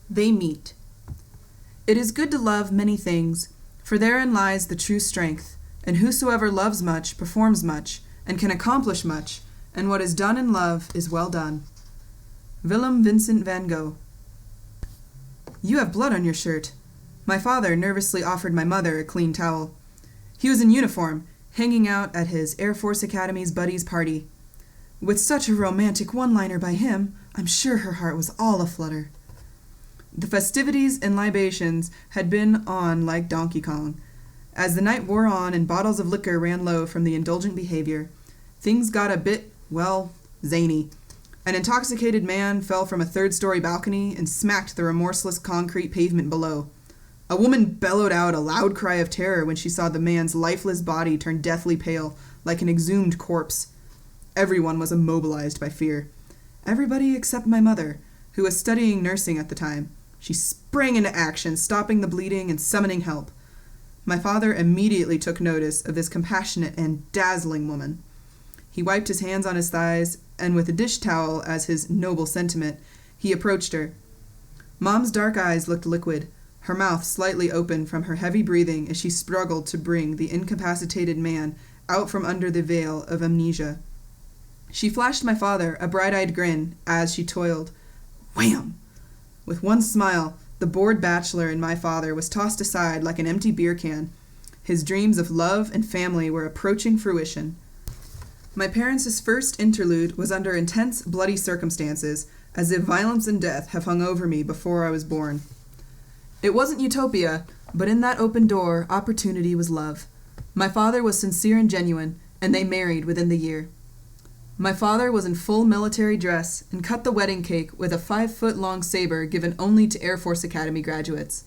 They meet. It is good to love many things, for therein lies the true strength, and whosoever loves much performs much, and can accomplish much, and what is done in love is well done. Willem Vincent van Gogh. You have blood on your shirt. My father nervously offered my mother a clean towel. He was in uniform, hanging out at his Air Force Academy's buddies' party. With such a romantic one-liner by him, I'm sure her heart was all aflutter. The festivities and libations had been on like Donkey Kong. As the night wore on and bottles of liquor ran low from the indulgent behavior, things got a bit, zany. An intoxicated man fell from a third-story balcony and smacked the remorseless concrete pavement below. A woman bellowed out a loud cry of terror when she saw the man's lifeless body turn deathly pale, like an exhumed corpse. Everyone was immobilized by fear. Everybody except my mother, who was studying nursing at the time. She sprang into action, stopping the bleeding and summoning help. My father immediately took notice of this compassionate and dazzling woman. He wiped his hands on his thighs, and with a dish towel as his noble sentiment, he approached her. Mom's dark eyes looked liquid, her mouth slightly open from her heavy breathing as she struggled to bring the incapacitated man out from under the veil of amnesia. She flashed my father a bright-eyed grin as she toiled. Wham! With one smile, the bored bachelor in my father was tossed aside like an empty beer can. His dreams of love and family were approaching fruition. My parents' first interlude was under intense, bloody circumstances, as if violence and death have hung over me before I was born. It wasn't utopia, but in that open door, opportunity was love. My father was sincere and genuine, and they married within the year. My father was in full military dress and cut the wedding cake with a 5-foot-long saber given only to Air Force Academy graduates.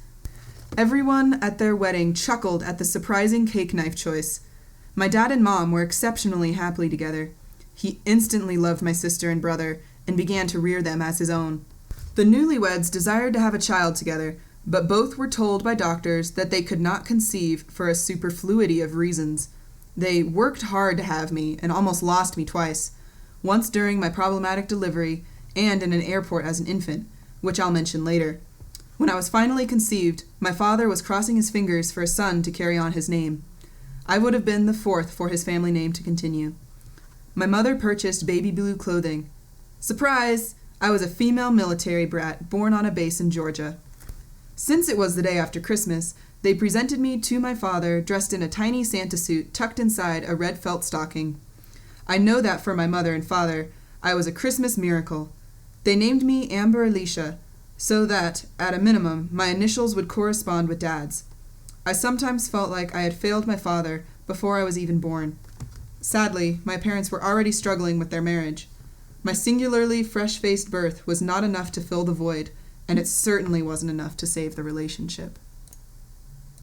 Everyone at their wedding chuckled at the surprising cake knife choice. My dad and mom were exceptionally happily together. He instantly loved my sister and brother and began to rear them as his own. The newlyweds desired to have a child together, but both were told by doctors that they could not conceive for a superfluity of reasons. They worked hard to have me and almost lost me twice. Once during my problematic delivery, and in an airport as an infant, which I'll mention later. When I was finally conceived, my father was crossing his fingers for a son to carry on his name. I would have been the fourth for his family name to continue. My mother purchased baby blue clothing. Surprise! I was a female military brat born on a base in Georgia. Since it was the day after Christmas, they presented me to my father dressed in a tiny Santa suit tucked inside a red felt stocking. I know that for my mother and father, I was a Christmas miracle. They named me Amber Alicia, so that, at a minimum, my initials would correspond with Dad's. I sometimes felt like I had failed my father before I was even born. Sadly, my parents were already struggling with their marriage. My singularly fresh-faced birth was not enough to fill the void, and it certainly wasn't enough to save the relationship.